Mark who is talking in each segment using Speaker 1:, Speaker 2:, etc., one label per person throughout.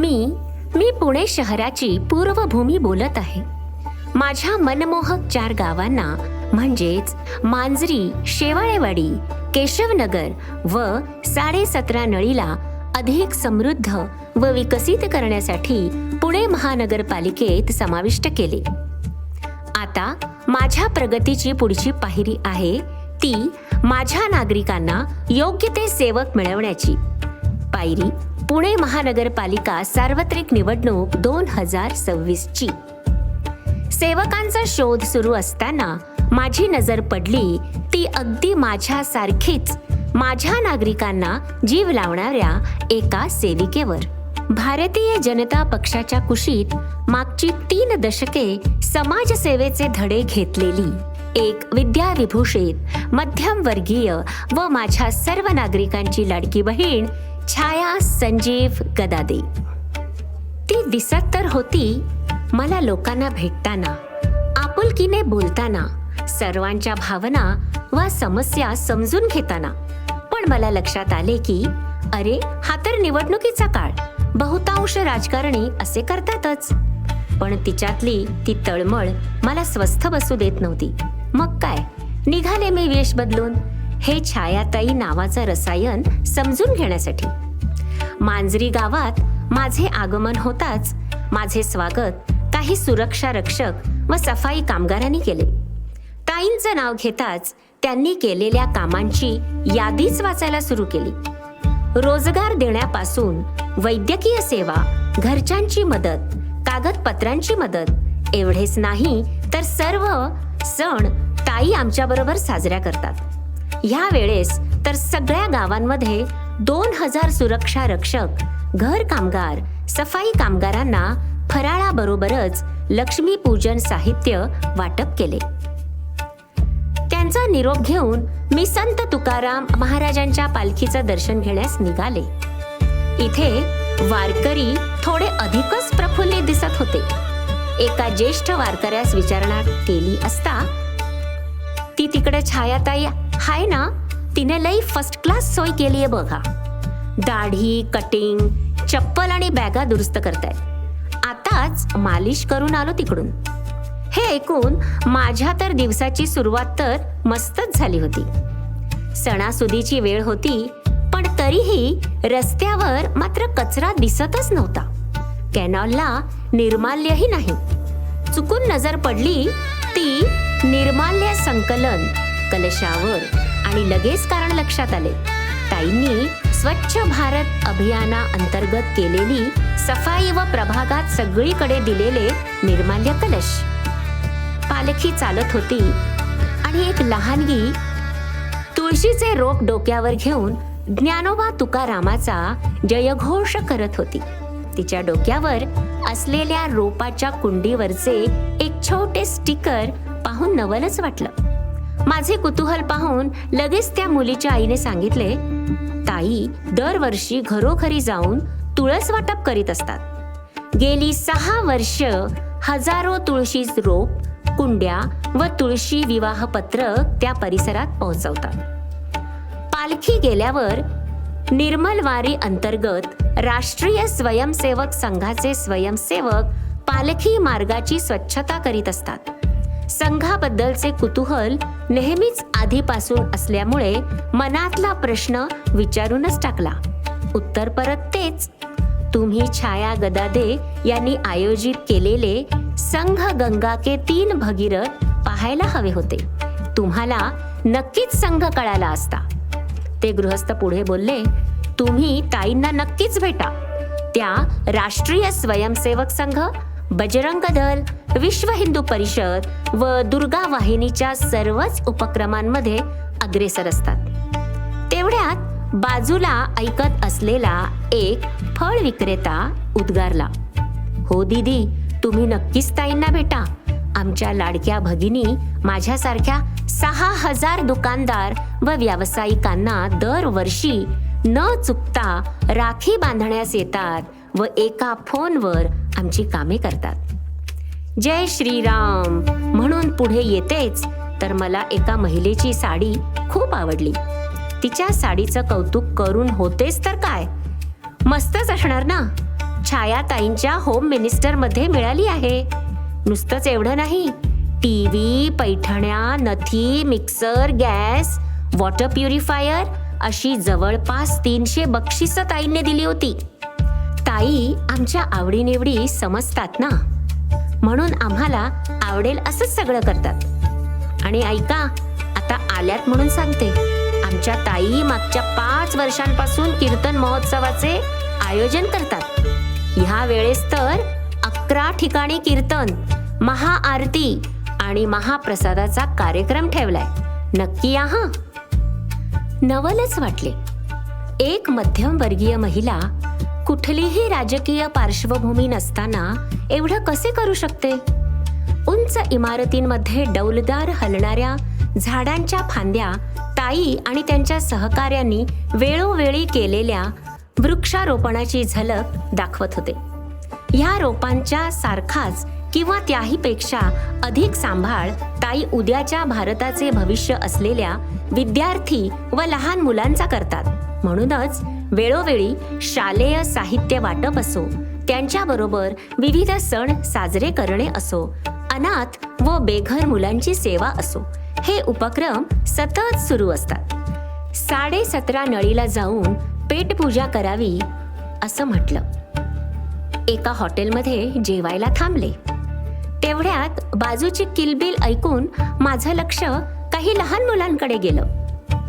Speaker 1: मी पुणे शहराची पूर्वभूमी बोलत आहे. माझ्या मनमोहक 4 गावांना म्हणजेच मांजरी, शेवाळेवाडी, केशवनगर व 17.5 नळीला अधिक समृद्ध व विकसित करण्यासाठी पुणे महानगरपालिकेत समाविष्ट केले. आता माझ्या प्रगतीची पुढची पायरी आहे ती माझ्या नागरिकांना योग्य ते सेवक मिळवण्याची. पायरी पुणे महानगरपालिका सार्वत्रिक निवडणूक 2026ची. सेवकांचा शोध सुरू असताना माझी नजर पडली ती अगदी माझ्यासारखीच माझ्या नागरिकांना जीव लावणाऱ्या एका सेविकेवर. भारतीय जनता पक्षाच्या कुशीत मागची 3 दशके समाजसेवेचे धडे घेतलेली एक विद्याविभूषित, मध्यमवर्गीय व माझ्या सर्व नागरिकांची लाडकी बहीण छाया संजीव गदादे. ती दिसत तर होती मला लोकांना भेटताना, आपुलकीने बोलताना, सर्वांच्या भावना व समस्या समजून घेताना. पण मला लक्षात आले की अरे, हा तर निवडणुकीचा काळ, बहुतांश राजकारणी असे करतातच. पण तिच्यातली ती तळमळ मला स्वस्थ बसू देत नव्हती. मग काय, निघाले मी वेश बदलून हे छायाताई नावाचं रसायन समजून घेण्यासाठी. मांजरी गावात माझे आगमन होताच माझे स्वागत काही सुरक्षा रक्षक व सफाई कामगारांनी केले. ताईंचं नाव घेताच त्यांनी केलेल्या कामांची यादीच वाचायला सुरू केली. रोजगार देण्यापासून वैद्यकीय सेवा, घरच्यांची मदत, कागदपत्रांची मदत एवढेच नाही तर सर्व सण ताई आमच्याबरोबर साजऱ्या करतात. ह्या वेळेस तर सगळ्या गावांमध्ये 2000 सुरक्षा रक्षक, घर कामगार, सफाई कामगारांना फराळाबरोबरच लक्ष्मीपूजन साहित्य वाटप केले. त्यांचा निरोप घेऊन मी संत तुकाराम महाराजांच्या पालखीचं दर्शन घेण्यास निघाले. इथे वारकरी थोडे अधिकच प्रफुल्लित दिसत होते. एका ज्येष्ठ वारकऱ्यास विचारणा केली असता, ती तिकडे छायाताई हाय ना, तिने लई फर्स्ट क्लास सोय केलीये बघा. दाढी, कटिंग, चप्पल आणि बॅगा दुरुस्त करताय. आताच मालिश करून आलो तिकडून. हे ऐकून माझ्या तर दिवसाची सुरुवात तर मस्तच झाली होती. सणासुदीची वेळ होती, पण तरीही रस्त्यावर मात्र कचरा दिसतच नव्हता. कॅनॉलला निर्माल्यही नाही. चुकून नजर पडली ती निर्माल्य संकलन कलशावर आणि लगेच कारण लक्षात आले. ताईंनी स्वच्छ भारत अभियाना अंतर्गत केलेली सफाई व प्रभागात सगळीकडे दिलेले निर्माल्य कलश. पालखी चालत होती आणि एक लहानगी तुळशीचे रोप डोक्यावर घेऊन ज्ञानोबा तुकारामाचा जयघोष करत होती. तिच्या डोक्यावर असलेल्या रोपाच्या कुंडीवरचे एक छोटे स्टिकर पाहून नवलच वाटलं. माझे कुतूहल पाहून लगेच त्या मुलीच्या आईने सांगितले, ताई दरवर्षी घरोघरी जाऊन तुळस वाटप करीत असतात. गेली 6 वर्ष हजारो तुळशी रोप, कुंड्या व तुळशी विवाह पत्रक त्या परिसरात पोहोचवतात. पालखी गेल्यावर निर्मल वारी अंतर्गत राष्ट्रीय स्वयंसेवक संघाचे स्वयंसेवक पालखी मार्गाची स्वच्छता करीत असतात. संघाबद्दलचे कुतूहल नेहमीच आधीपासून असल्यामुळे मनातला प्रश्न विचारूनच टाकला. उत्तर परत तेच, तुम्ही छाया गदादे यांनी आयोजित केलेले संघ गंगा के 3 भगीरथ पाहायला हवे होते. तुम्हाला नक्कीच संघ कळाला असता. ते गृहस्थ पुढे बोलले, तुम्ही ताईंना नक्कीच भेटा. त्या राष्ट्रीय स्वयंसेवक संघ, बजरंग दल, विश्व हिंदू परिषद व दुर्गा वाहिनीच्या सर्वच उपक्रमांमध्ये अग्रेसर असतात. तेवढ्यात बाजूला ऐकत असलेला एक फळ विक्रेता उद्गारला, हो दीदी, तुम्ही नक्कीच ताईंना भेटा. आमच्या लाडक्या भगिनी माझ्यासारख्या 6000 दुकानदार व व्यावसायिकांना दरवर्षी न चुकता राखी बांधण्यास येतात व एका फोनवर आमची कामे करतात. जय श्रीराम म्हणून पुढे येतेच तर मला एका महिलेची साडी खूप आवडली. तिच्या साडीचं कौतुक करून होतेच तर काय, मस्तच असणार ना. छायाताईंच्या होम मिनिस्टरमध्ये मिळाली आहे. नुसतंच एवढं नाही, टीव्ही, पैठण्या, नथी, मिक्सर, गॅस, वॉटर प्युरिफायर अशी जवळपास 300 बक्षिसं ताईंनी दिली होती. ताई आमच्या आवडीनिवडी समजतात ना, म्हणून आम्हाला आवडेल असंच सगळं करतात. आणि ऐका, आता आल्यात म्हणून सांगते, आमच्या ताई मागच्या 5 वर्षांपासून कीर्तन महोत्सवाचे आयोजन करतात. ह्या वेळेस तर 11 ठिकाणी कीर्तन, महाआरती आणि महाप्रसादाचा कार्यक्रम ठेवलाय. नक्की या हं. नवलच वाटले. एक मध्यमवर्गीय महिला कुठलीही राजकीय पार्श्वभूमी नसताना एवढं कसे करू शकते? उंच इमारतींमध्ये डौलदार हलणाऱ्या झाडांच्या फांद्या ताई आणि त्यांच्या सहकाऱ्यांनी वेळोवेळी केलेल्या वृक्षारोपणाची झलक दाखवत होते. ह्या रोपांच्या सारखाच किंवा त्याहीपेक्षा अधिक सांभाळ ताई उद्याच्या भारताचे भविष्य असलेल्या विद्यार्थी व लहान मुलांचा करतात. म्हणूनच वेळोवेळी शालेय साहित्य वाटप असो, त्यांच्याबरोबर विविध सण साजरे करणे असो, अनाथ व बेघर मुलांची सेवा असो, हे उपक्रम सतत सुरू असतात. 17:30 नळीला जाऊन पेटपूजा करावी असं म्हटलं. एका हॉटेलमध्ये जेवायला थांबले. तेवढ्यात बाजूची किलबिल ऐकून माझं लक्ष काही लहान मुलांकडे गेलं.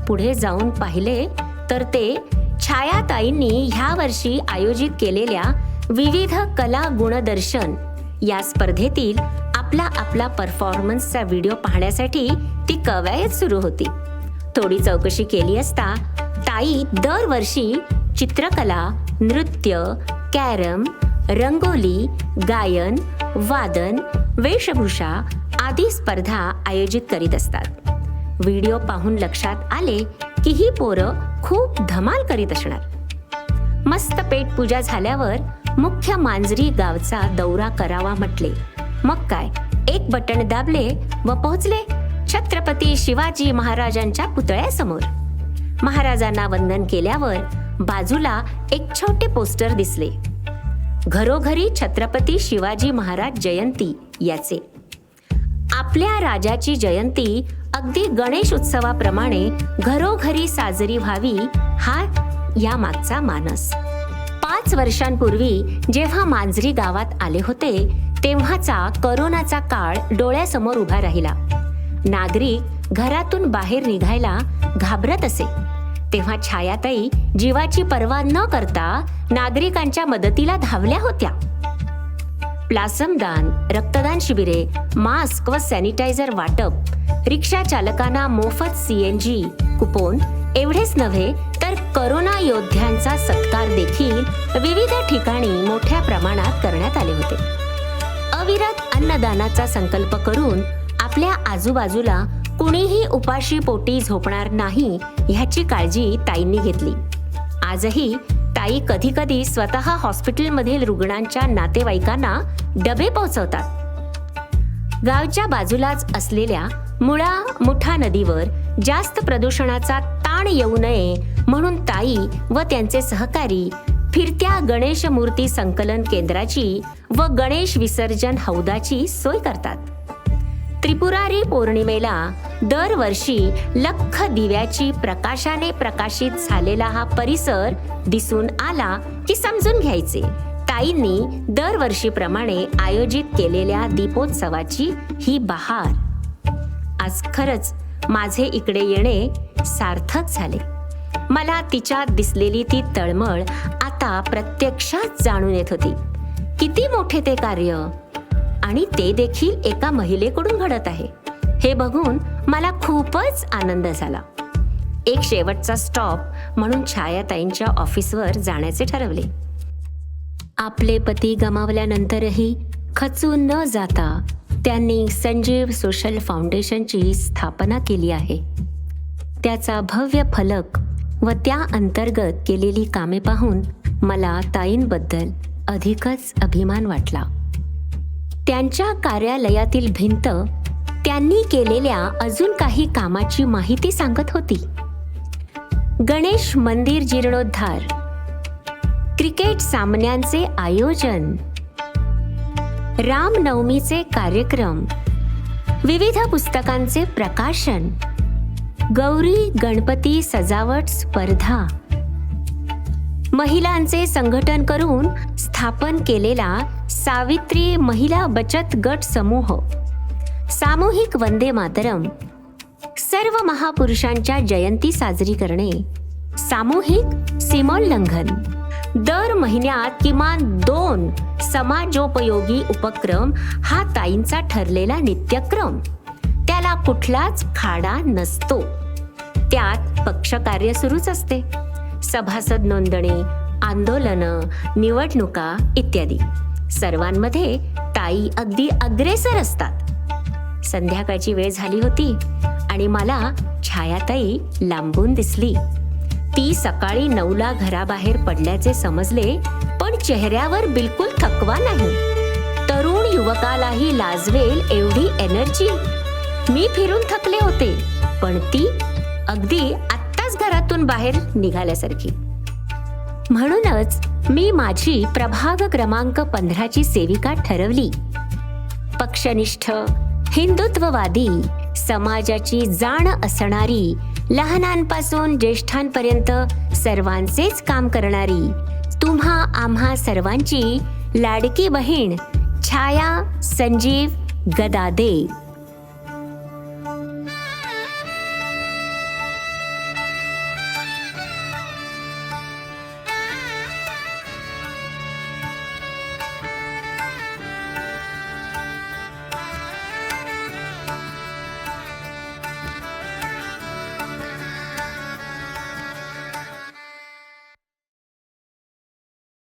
Speaker 1: पुढे जाऊन पाहिले तर ते छायाताईंनी ह्या वर्षी आयोजित केलेल्या विविध कला गुणदर्शन या स्पर्धेतील आपला परफॉर्मन्सचा व्हिडिओ पाहण्यासाठी ती कवायत सुरू होती. थोडी चौकशी केली असता ताई दरवर्षी चित्रकला, नृत्य, कॅरम, रंगोली, गायन, वादन, वेशभूषा आदी स्पर्धा आयोजित करीत असतात. व्हिडिओ पाहून लक्षात आले की ही पोरं खूप धमाल करीत असणार. मस्त पेटपूजा झाल्यावर मुख्य मांजरी गावचा दौरा करावा म्हटले. मग काय, एक बटण दाबले व पोहोचले छत्रपती शिवाजी महाराजांच्या पुतळ्यासमोर. महाराजांना वंदन केल्यावर बाजूला एक छोटे पोस्टर दिसले. घरोघरी छत्रपती शिवाजी महाराज जयंती याचे. आपल्या राजाची जयंती अगदी गणेश उत्सवाप्रमाणे घरोघरी साजरी व्हावी, हा या मागचा मानस. 5 वर्षांपूर्वी जेव्हा मांजरी गावात आले होते तेव्हाचा करोनाचा काळ डोळ्यासमोर उभा राहिला. नागरिक घरातून बाहेर निघायला घाबरत असे. तेव्हा छायाताई जीवाची पर्वा न करता नागरिकांच्या मदतीला धावल्या होत्या. प्लाझ्मा दान, रक्तदान शिबिरे, मास्क व सॅनिटायझर वाटप, रिक्षा चालकांना मोफत CNG कुपन एवढेच नव्हे तर करोना योद्ध्यांचा सत्कार देखील विविध ठिकाणी मोठ्या प्रमाणात करण्यात आले होते. अविरत अन्नदानाचा संकल्प करून आपल्या आजूबाजूला कुणीही उपाशी पोटी झोपणार नाही ह्याची काळजी ताईंनी घेतली. आजही ताई कधी कधी स्वतः हॉस्पिटलमधील रुग्णांच्या नातेवाईकांना डबे पोहोचवतात. गावच्या बाजूलाच असलेल्या मुळा मुठा नदीवर जास्त प्रदूषणाचा ताण येऊ नये म्हणून ताई व त्यांचे सहकारी फिरत्या गणेश मूर्ती संकलन केंद्राची व गणेश विसर्जन हौदाची सोय करतात. त्रिपुरारी पौर्णिमेला दरवर्षी लख दिव्याची प्रकाशाने प्रकाशित झालेला हा परिसर दिसून आला की समजून घ्यायचे ताईंनी दरवर्षीप्रमाणे आयोजित केलेल्या दीपोत्सवाची ही बहार. आज खरंच माझे इकडे येणे सार्थक झाले. मला तिच्यात दिसलेली ती तळमळ आता प्रत्यक्षात जाणून येत होती. किती मोठे ते कार्य, आणि ते देखील एका महिलेकडून घडत आहे हे बघून मला खूपच आनंद झाला. एक शेवटचा स्टॉप म्हणून छायाताईंच्या ऑफिसवर जाण्याचे ठरवले. आपले पती गमावल्यानंतरही खचून न जाता त्यांनी संजीव सोशल फाउंडेशनची स्थापना केली आहे. त्याचा भव्य फलक व त्या अंतर्गत केलेली कामे पाहून मला ताईंबद्दल अधिकच अभिमान वाटला. त्यांच्या कार्यालयातील भिंत त्यांनी केलेल्या अजून काही कामाची माहिती सांगत होती. गणेश मंदिर जीर्णोद्धार, क्रिकेट सामन्यांचे आयोजन, रामनवमीचे कार्यक्रम, विविध पुस्तकांचे प्रकाशन, गौरी गणपती सजावट स्पर्धा, महिलांचे संघटन करून स्थापन केलेला सावित्री महिला बचत गट समूह, सामूहिक वंदे मातरम, सर्व महापुरुषांच्या जयंती साजरी करणे, सामूहिक सीमोल्लंघन, दर महिन्यात किमान 2 समाजोपयोगी उपक्रम हा ताईंचा ठरलेला नित्यक्रम. त्याला कुठलाच खाडा नसतो. त्यात पक्षकार्य सुरूच असते. सभासद नोंदणी, आंदोलनं, निवडणुका इत्यादी. सर्वांमध्ये ताई अगदी अग्रेसर असतात. संध्याकाळची वेळ झाली होती आणि मला छायाताई लांबून दिसली. ती सकाळी 9ला घराबाहेर पडल्याचे समजले, पण चेहऱ्यावर बिलकुल थकवा नाही. तरुण युवकालाही लाजवेल एवढी एनर्जी. मी फिरून थकले होते, पण ती अगदी आत्ताच घरातून बाहेर निघाल्यासारखी. म्हणूनच मी माझी प्रभाग क्रमांक 15ची सेविका ठरवली. पक्षनिष्ठ, हिंदुत्ववादी, समाजाची जाण असणारी, लहानांपासून ज्येष्ठांपर्यंत सर्वांचेच काम करणारी, तुम्हा आम्हा सर्वांची लाडकी बहीण छाया संजीव गदादे.